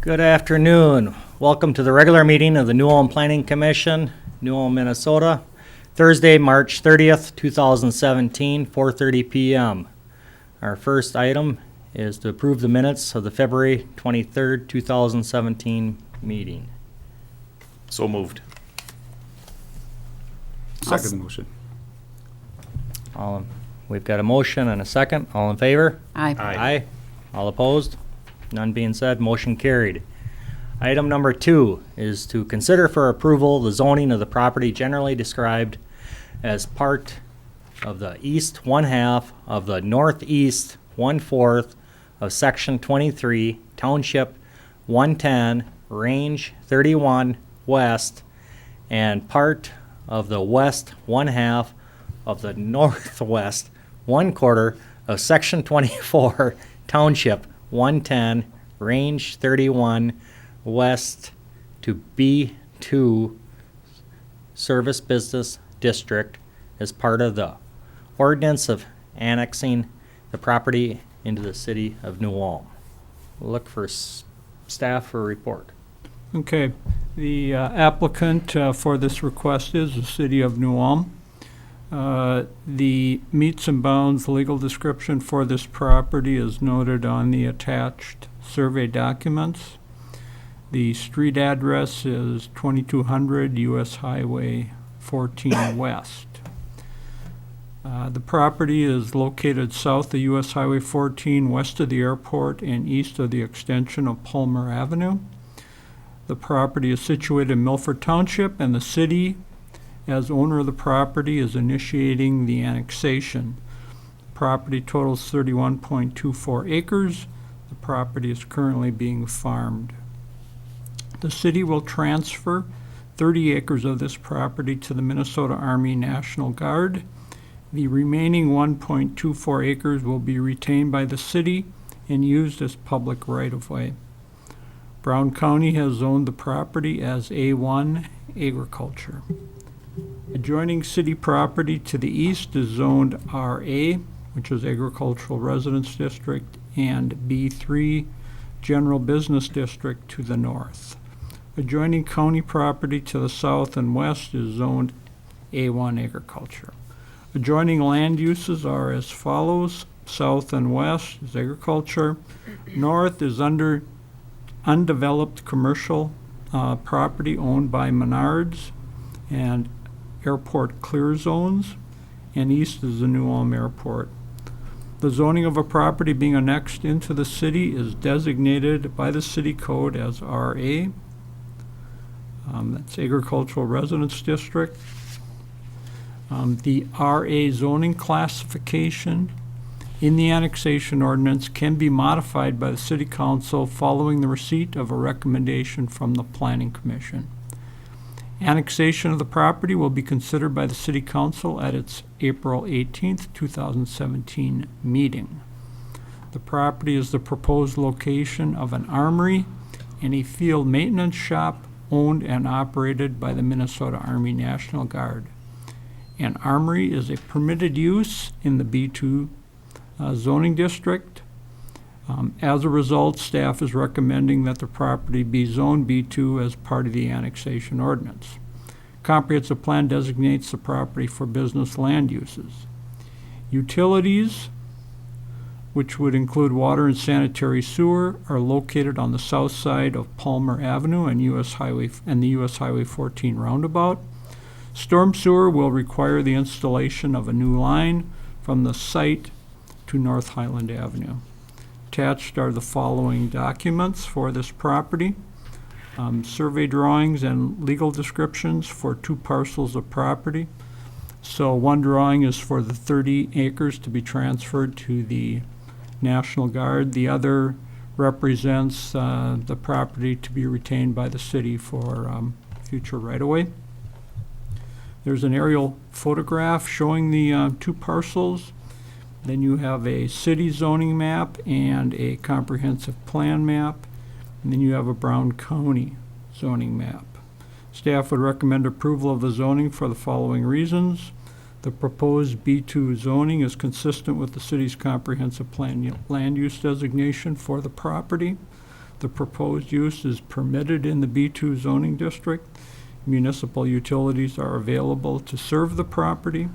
Good afternoon. Welcome to the regular meeting of the New Ulm Planning Commission, New Ulm, Minnesota, Thursday, March 30th, 2017, 4:30 p.m. Our first item is to approve the minutes of the February 23rd, 2017 meeting. So moved. Second motion. We've got a motion and a second. All in favor? Aye. Aye. All opposed? None being said, motion carried. Item number 2 is to consider for approval the zoning of the property generally described as part of the east 1/2 of the northeast 1/4 of section 23, township 110, range 31 west, and part of the west 1/2 of the northwest 1/4 of section 24, township 110, range 31 west to B2 Service Business District as part of the ordinance of annexing the property into the city of New Ulm. Look for staff for a report. Okay, the applicant for this request is the City of New Ulm. The meets and bounds legal description for this property is noted on the attached survey documents. The street address is 2200 US Highway 14 West. The property is located south of US Highway 14, west of the airport, and east of the extension of Palmer Avenue. The property is situated in Milford Township, and the city, as owner of the property, is initiating the annexation. The property totals 31.24 acres. The property is currently being farmed. The city will transfer 30 acres of this property to the Minnesota Army National Guard. The remaining 1.24 acres will be retained by the city and used as public right-of-way. Brown County has zoned the property as A1 agriculture. Adjoining city property to the east is zoned RA, which is Agricultural Residence District, and B3 General Business District to the north. Adjoining county property to the south and west is zoned A1 agriculture. Adjoining land uses are as follows. South and west is agriculture. North is undeveloped commercial property owned by Menards and airport clear zones, and east is the New Ulm Airport. The zoning of a property being annexed into the city is designated by the city code as RA. That's Agricultural Residence District. The RA zoning classification in the annexation ordinance can be modified by the City Council following the receipt of a recommendation from the Planning Commission. Annexation of the property will be considered by the City Council at its April 18th, 2017 meeting. The property is the proposed location of an armory and a field maintenance shop owned and operated by the Minnesota Army National Guard. An armory is a permitted use in the B2 zoning district. As a result, staff is recommending that the property be zoned B2 as part of the annexation ordinance. Comprehensive plan designates the property for business land uses. Utilities, which would include water and sanitary sewer, are located on the south side of Palmer Avenue and the US Highway 14 roundabout. Storm sewer will require the installation of a new line from the site to North Highland Avenue. Attached are the following documents for this property. Survey drawings and legal descriptions for 2 parcels of property. So one drawing is for the 30 acres to be transferred to the National Guard. The other represents the property to be retained by the city for future right-of-way. There's an aerial photograph showing the 2 parcels. Then you have a city zoning map and a comprehensive plan map. And then you have a Brown County zoning map. Staff would recommend approval of the zoning for the following reasons. The proposed B2 zoning is consistent with the city's comprehensive plan land use designation for the property. The proposed use is permitted in the B2 zoning district. Municipal utilities are available to serve the property,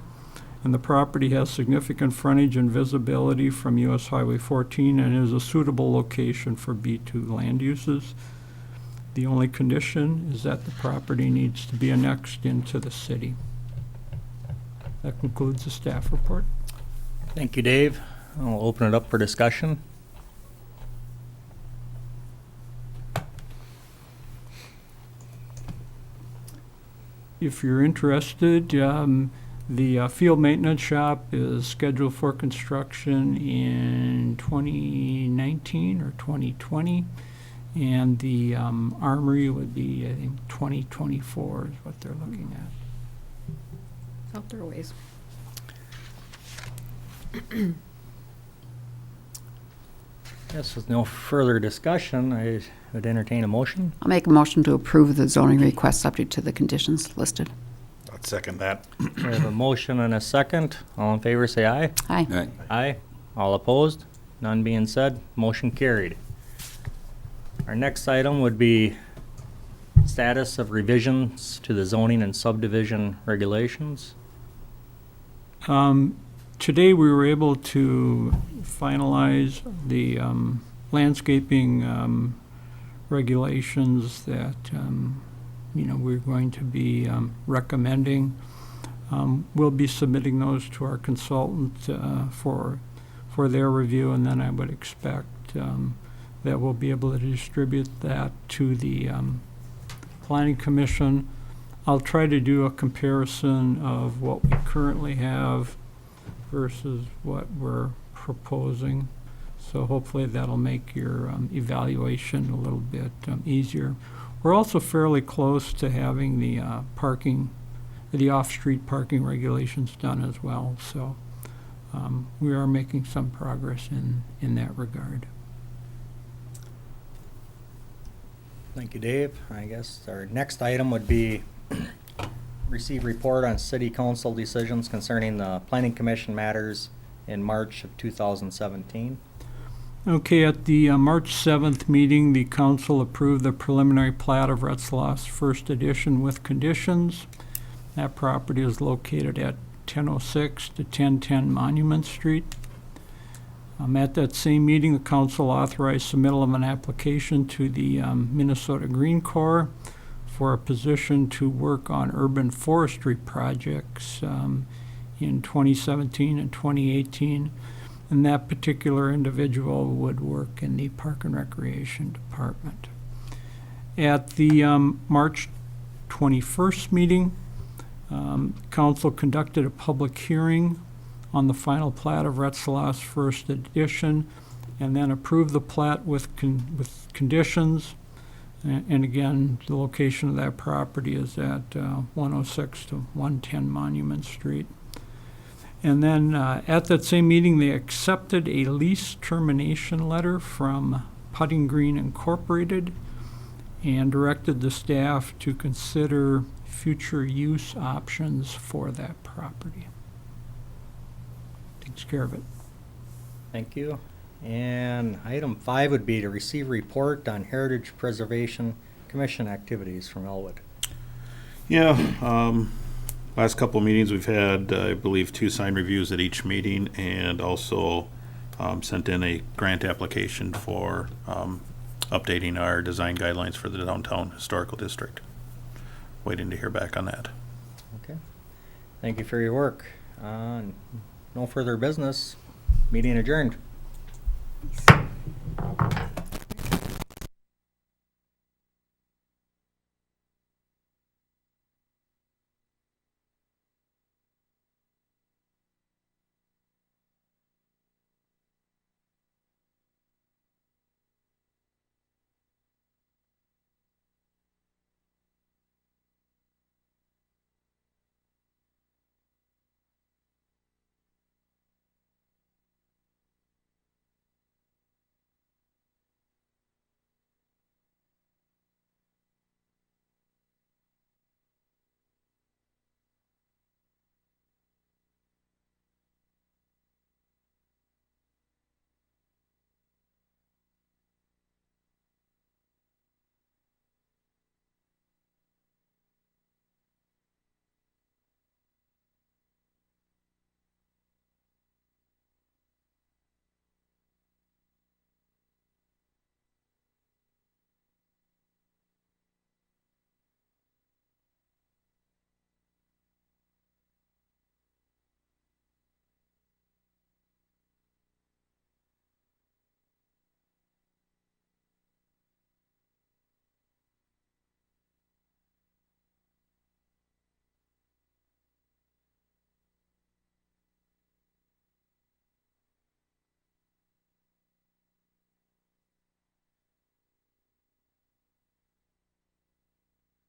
and the property has significant frontage and visibility from US Highway 14 and is a suitable location for B2 land uses. The only condition is that the property needs to be annexed into the city. That concludes the staff report. Thank you, Dave. I'll open it up for discussion. If you're interested, the field maintenance shop is scheduled for construction in 2019 or 2020. And the armory would be, I think, 2024 is what they're looking at. Out their ways. Yes, with no further discussion, I would entertain a motion. I'll make a motion to approve the zoning request subject to the conditions listed. I'd second that. We have a motion and a second. All in favor, say aye. Aye. Aye. All opposed? None being said, motion carried. Our next item would be status of revisions to the zoning and subdivision regulations. Today, we were able to finalize the landscaping regulations that, we're going to be recommending. We'll be submitting those to our consultant for their review, and then I would expect that we'll be able to distribute that to the Planning Commission. I'll try to do a comparison of what we currently have versus what we're proposing. So hopefully that'll make your evaluation a little bit easier. We're also fairly close to having the the off-street parking regulations done as well. So we are making some progress in that regard. Thank you, Dave. I guess our next item would be receive report on city council decisions concerning the planning commission matters in March of 2017. Okay, at the March 7th meeting, the council approved the preliminary plat of Retzlaff's first edition with conditions. That property is located at 1006 to 1010 Monument Street. At that same meeting, the council authorized submittal of an application to the Minnesota Green Corps for a position to work on urban forestry projects in 2017 and 2018. And that particular individual would work in the Park and Recreation Department. At the March 21st meeting, council conducted a public hearing on the final plat of Retzlaff's first edition, and then approved the plat with conditions. And again, the location of that property is at 106 to 110 Monument Street. And then at that same meeting, they accepted a lease termination letter from Putting Green Incorporated and directed the staff to consider future use options for that property. Takes care of it. Thank you. And item 5 would be to receive report on Heritage Preservation Commission activities from Elwood. Yeah, last couple of meetings, we've had, I believe, 2 sign reviews at each meeting, and also sent in a grant application for updating our design guidelines for the downtown historical district. Waiting to hear back on that. Okay. Thank you for your work. No further business. Meeting adjourned.